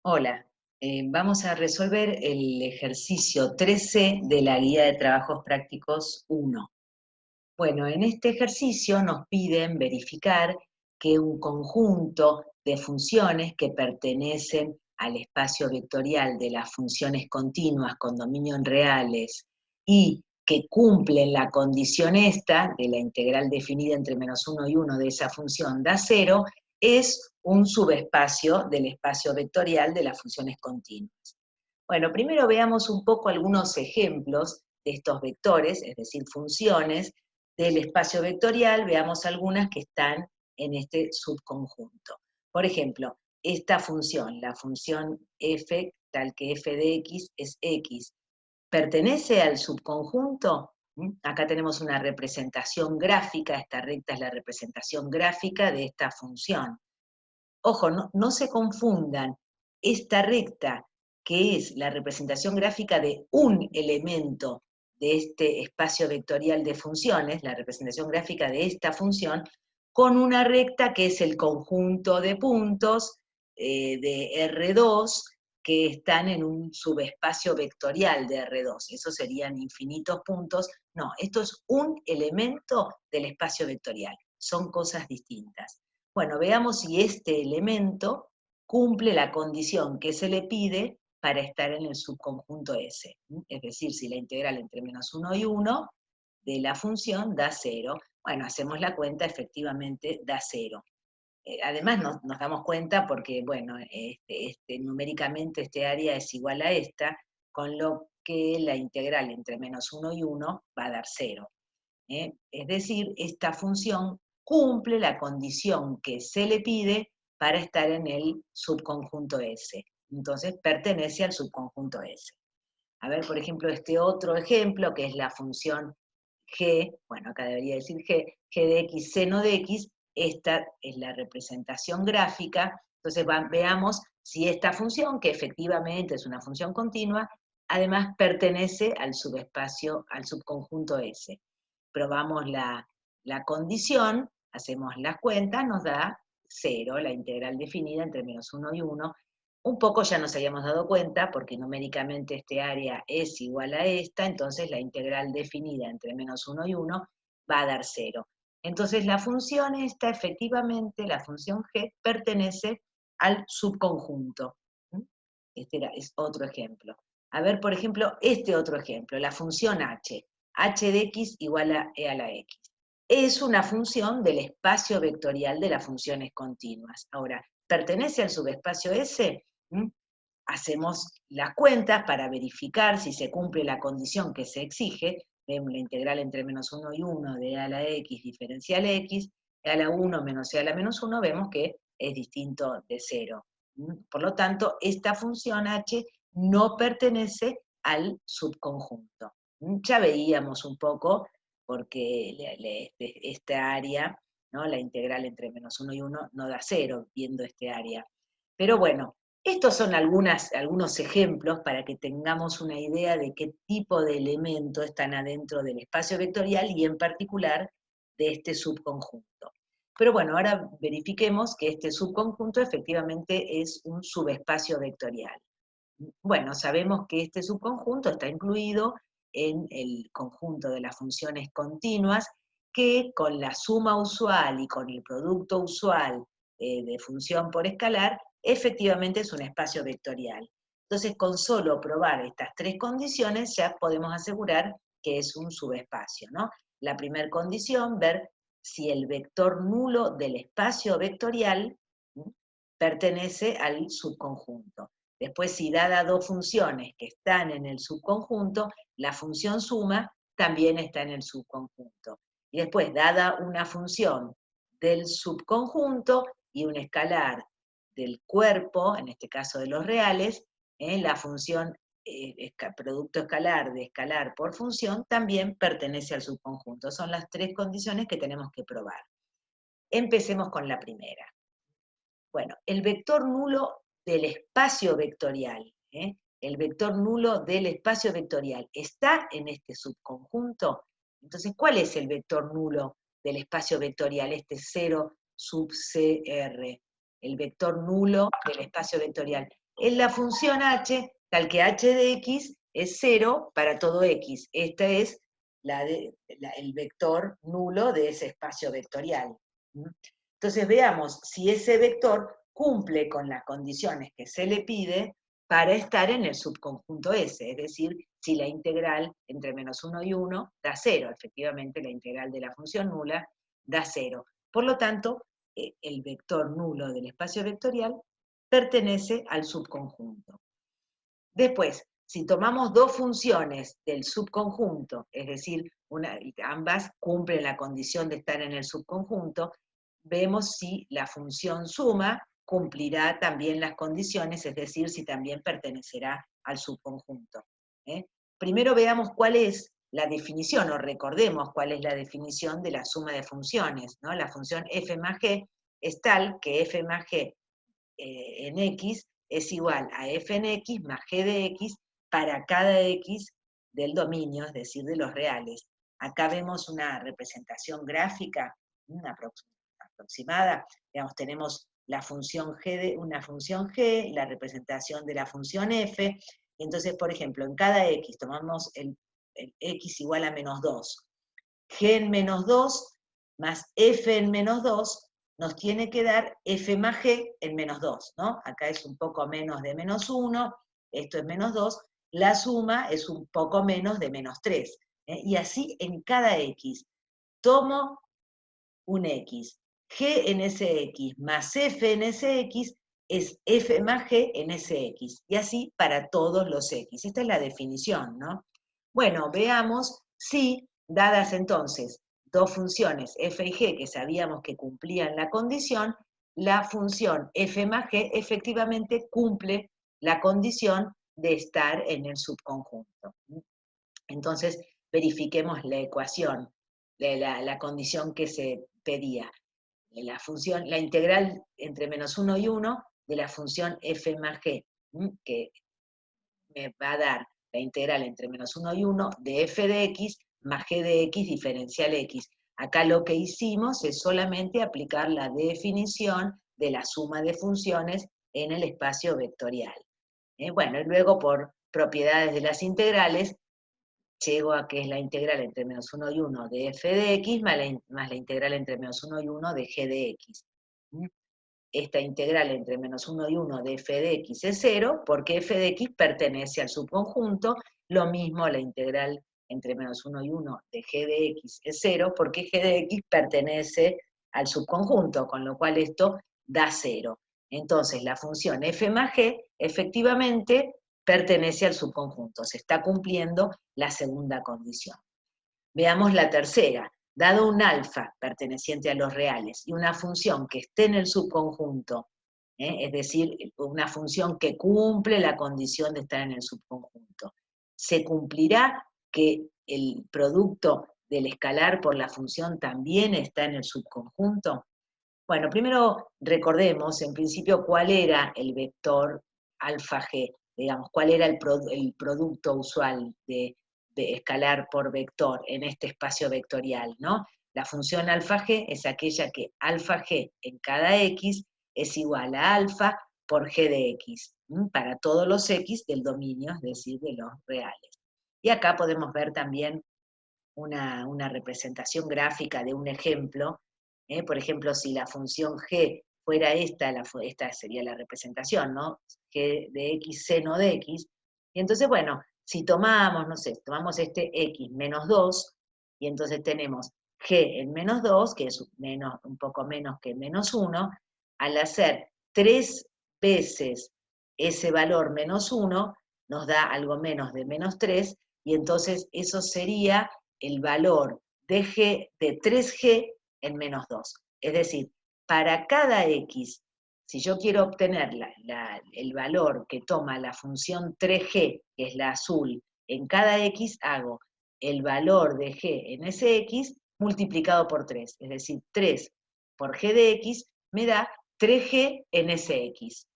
Hola, vamos a resolver el ejercicio 13 de la Guía de Trabajos Prácticos 1. Bueno, en este ejercicio nos piden verificar que un conjunto de funciones que pertenecen al espacio vectorial de las funciones continuas con dominio en reales y que cumplen la condición esta de la integral definida entre -1 y 1 de esa función da cero, es un subespacio del espacio vectorial de las funciones continuas. Bueno, primero veamos un poco algunos ejemplos de estos vectores, es decir, funciones del espacio vectorial, veamos algunas que están en este subconjunto. Por ejemplo, esta función, la función f, tal que f de x es x, ¿pertenece al subconjunto? Acá tenemos una representación gráfica, esta recta es la representación gráfica de esta función. Ojo, no se confundan, esta recta, que es la representación gráfica de un elemento de este espacio vectorial de funciones, la representación gráfica de esta función, con una recta que es el conjunto de puntos de R2 que están en un subespacio vectorial de R2. Esos serían infinitos puntos. No, esto es un elemento del espacio vectorial. Son cosas distintas. Bueno, veamos si este elemento cumple la condición que se le pide para estar en el subconjunto S. Es decir, si la integral entre -1 y 1 de la función da 0. Bueno, hacemos la cuenta, efectivamente da 0. Además nos damos cuenta porque, bueno, numéricamente este área es igual a esta, con lo que la integral entre -1 y 1 va a dar 0. Es decir, esta función cumple la condición que se le pide para estar en el subconjunto S. Entonces, pertenece al subconjunto S. A ver, por ejemplo, este otro ejemplo, que es la función g, bueno, acá debería decir g de x seno de x, esta es la representación gráfica, entonces veamos si esta función, que efectivamente es una función continua, además pertenece al subespacio, al subconjunto S. Probamos la condición, hacemos las cuentas, nos da 0, la integral definida entre -1 y 1. Un poco ya nos habíamos dado cuenta, porque numéricamente este área es igual a esta, entonces la integral definida entre -1 y 1 va a dar 0. Entonces la función esta, efectivamente, la función g, pertenece al subconjunto. Es otro ejemplo. A ver, por ejemplo, este otro ejemplo, la función h de x igual a e a la x. Es una función del espacio vectorial de las funciones continuas. Ahora, ¿pertenece al subespacio S? Hacemos las cuentas para verificar si se cumple la condición que se exige. Vemos la integral entre -1 y 1 de e a la x diferencial x, e a la 1 menos e a la menos 1, vemos que es distinto de 0. Por lo tanto, esta función h no pertenece al subconjunto. Ya veíamos un poco, porque esta área, ¿no? La integral entre -1 y 1 no da 0, viendo este área. Pero bueno, estos son algunos ejemplos para que tengamos una idea de qué tipo de elementos están adentro del espacio vectorial y en particular de este subconjunto. Pero bueno, ahora verifiquemos que este subconjunto efectivamente es un subespacio vectorial. Bueno, sabemos que este subconjunto está incluido en el conjunto de las funciones continuas que con la suma usual y con el producto usual de función por escalar, efectivamente es un espacio vectorial. Entonces, con solo probar estas tres condiciones ya podemos asegurar que es un subespacio, ¿no? La primera condición, ver si el vector nulo del espacio vectorial pertenece al subconjunto. Después, si dada dos funciones que están en el subconjunto, la función suma también está en el subconjunto. Y después, dada una función del subconjunto y un escalar del cuerpo, en este caso de los reales, la función producto escalar de escalar por función también pertenece al subconjunto. Son las tres condiciones que tenemos que probar. Empecemos con la primera. Bueno, el vector nulo del espacio vectorial, el vector nulo del espacio vectorial, ¿está en este subconjunto? Entonces, ¿cuál es el vector nulo del espacio vectorial, este 0 sub CR? El vector nulo del espacio vectorial. en la función h, tal que h de x es 0 para todo x. Este es el vector nulo de ese espacio vectorial. Entonces veamos si ese vector cumple con las condiciones que se le pide para estar en el subconjunto S, es decir, si la integral entre menos 1 y 1 da 0, efectivamente la integral de la función nula da 0. Por lo tanto, el vector nulo del espacio vectorial pertenece al subconjunto. Después, si tomamos dos funciones del subconjunto, es decir, ambas cumplen la condición de estar en el subconjunto, vemos si la función suma cumplirá también las condiciones, es decir, si también pertenecerá al subconjunto. Primero veamos cuál es la definición, o recordemos cuál es la definición de la suma de funciones, ¿no? La función f más g es tal que f más g en x es igual a f en x más g de x para cada x del dominio, es decir, de los reales. Acá vemos una representación gráfica, una aproximada, digamos, tenemos la función g, una función g, la representación de la función f, y entonces, por ejemplo, en cada x tomamos el x igual a menos 2, g en menos 2 más f en menos 2 nos tiene que dar f más g en menos 2, ¿no? Acá es un poco menos de menos 1, esto es menos 2, la suma es un poco menos de menos 3. Y así en cada x. Tomo un x. G en ese x más f en ese x es f más g en ese x. Y así para todos los x. Esta es la definición, ¿no? Bueno, veamos si, dadas entonces dos funciones f y g que sabíamos que cumplían la condición, la función f más g efectivamente cumple la condición de estar en el subconjunto. Entonces, verifiquemos la ecuación de la condición que se pedía. La integral entre menos 1 y 1 de la función f más g, que me va a dar la integral entre menos 1 y 1 de f de x más g de x diferencial x. Acá lo que hicimos es solamente aplicar la definición de la suma de funciones en el espacio vectorial. Bueno, y luego por propiedades de las integrales, llego a que es la integral entre menos 1 y 1 de f de x más la integral entre menos 1 y 1 de g de x. Esta integral entre menos 1 y 1 de f de x es 0, porque f de x pertenece al subconjunto, lo mismo la integral entre menos 1 y 1 de g de x es 0, porque g de x pertenece al subconjunto, con lo cual esto da 0. Entonces la función f más g efectivamente pertenece al subconjunto, se está cumpliendo la segunda condición. Veamos la tercera. Dado un alfa perteneciente a los reales y una función que esté en el subconjunto, es decir, una función que cumple la condición de estar en el subconjunto, ¿se cumplirá que el producto del escalar por la función también está en el subconjunto? Bueno, primero recordemos en principio cuál era el vector alfa g, digamos, cuál era el producto usual de escalar por vector en este espacio vectorial, ¿no? La función alfa g es aquella que alfa g en cada x es igual a alfa por g de x, para todos los x del dominio, es decir, de los reales. Y acá podemos ver también una representación gráfica de un ejemplo. Por ejemplo, si la función g fuera esta sería la representación, ¿no? G de x seno de x. Y entonces, bueno, si tomamos, no sé, tomamos este x menos 2, y entonces tenemos g en menos 2, que es un poco menos que menos 1, al hacer 3 veces ese valor menos 1, nos da algo menos de menos 3, y entonces eso sería el valor de 3g en menos 2. Es decir, para cada x, si yo quiero obtener el valor que toma la función 3g, que es la azul, en cada x hago el valor de g en ese x multiplicado por 3. Es decir, 3 por g de x me da 3g en ese x.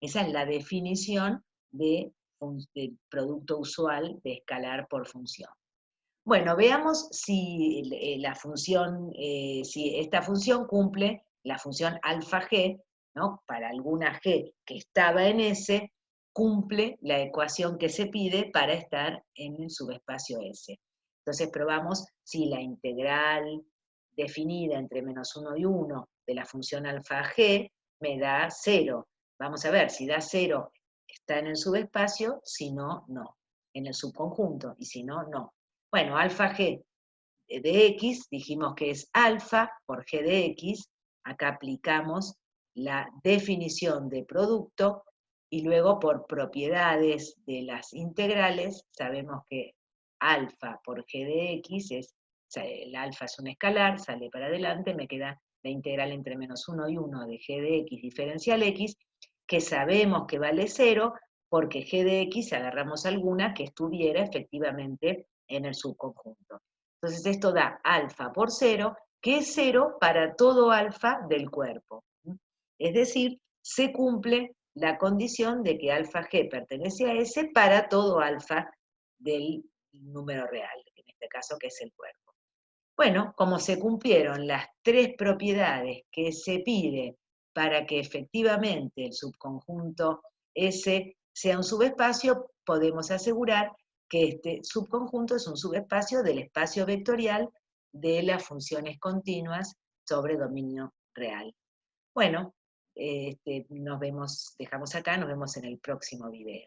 Esa es la definición del producto usual de escalar por función. Bueno, veamos si si esta función cumple, la función alfa g, ¿no? Para alguna G que estaba en S, cumple la ecuación que se pide para estar en el subespacio S. Entonces probamos si la integral definida entre -1 y 1 de la función alfa g me da 0. Vamos a ver, si da 0 está en el subespacio, si no, no. En el subconjunto, y si no, no. Bueno, alfa g de x, dijimos que es alfa por g de x, acá aplicamos la definición de producto, y luego por propiedades de las integrales, sabemos que alfa por g de x el alfa es un escalar, sale para adelante, me queda la integral entre -1 y 1 de g de x diferencial x, que sabemos que vale 0, porque g de x agarramos alguna que estuviera efectivamente en el subconjunto. Entonces esto da alfa por 0, que es 0 para todo alfa del cuerpo. Es decir, se cumple la condición de que alfa g pertenece a S para todo alfa del número real, en este caso que es el cuerpo. Bueno, como se cumplieron las tres propiedades que se pide para que efectivamente el subconjunto S sea un subespacio, podemos asegurar que este subconjunto es un subespacio del espacio vectorial de las funciones continuas sobre dominio real. Nos vemos, dejamos acá, nos vemos en el próximo video.